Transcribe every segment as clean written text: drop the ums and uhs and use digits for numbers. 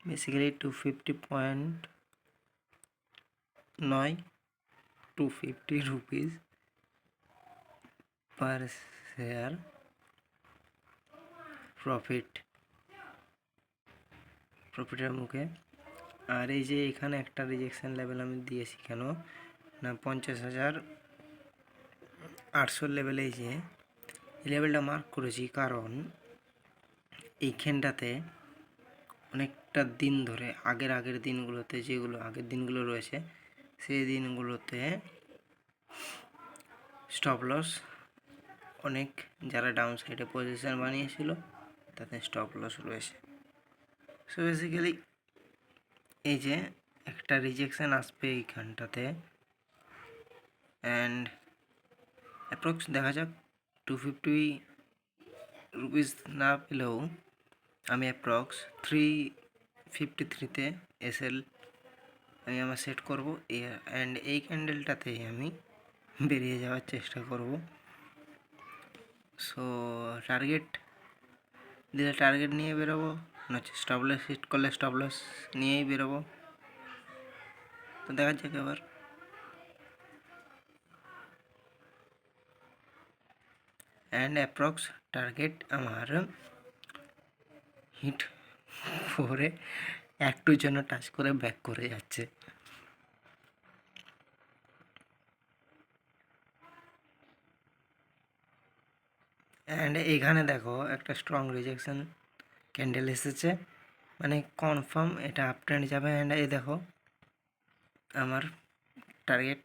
Basically 250.9 250 rupees per share প্রফিটের মুখে। আর এই যে এখানে একটা রিজেকশন লেভেল আমি দিয়েছি কেন না 50,800 লেভেলে এই যে এই লেভেলটা মার্ক করেছি কারণ এইখানটাতে অনেকটা দিন ধরে আগের দিনগুলোতে যেগুলো আগের দিনগুলো রয়েছে সেই দিনগুলোতে স্টপ লস অনেক যারা ডাউন সাইডে পজিশন বানিয়েছিল তাদের স্টপ লস রয়েছে। সো বেসিক্যালি এই যে একটা রিজেকশন আসবে এইখানটাতে অ্যান্ড অ্যাপ্রক্স দেখা যাক 250 রুপিস না পেলেও আমি অ্যাপ্রক্স 353তে এসএল আমি আমার সেট করব অ্যান্ড এই ক্যান্ডেলটাতেই আমি বেরিয়ে যাওয়ার চেষ্টা করব। সো টার্গেট দিলে টার্গেট নিয়ে বেরোবো, হচ্ছে স্টপ লস হিট করলে স্টপ লস নিয়েই বেরোবো। তো দেখা যাক এবার। অ্যান্ড অ্যাপ্রক্স টার্গেট আমার হিট করে একটুর জন্য টাচ করে ব্যাক করে যাচ্ছে। অ্যান্ড এইখানে দেখো একটা স্ট্রং রিজেকশন ক্যান্ডেল এসেছে, মানে কনফার্ম এটা আপ ট্রেন্ড যাবে। অ্যান্ড এই দেখো আমার টার্গেট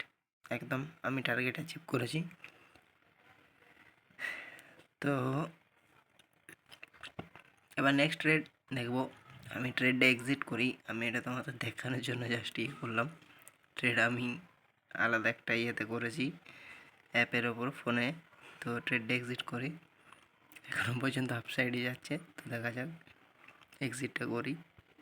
একদম আমি টার্গেট অ্যাচিভ করেছি। তো এবার নেক্সট ট্রেড দেখবো। আমি ট্রেডটা এক্সিট করি, আমি এটা তোমাদের দেখানোর জন্য জাস্ট ইয়ে করলাম। ট্রেড আমি আলাদা একটা ইয়েতে করেছি অ্যাপের ওপর ফোনে। তো ট্রেডটা এক্সিট করি, এখনো পর্যন্ত আপসাইডে যাচ্ছে। তো দেখা যাক এক্সিটটা করি।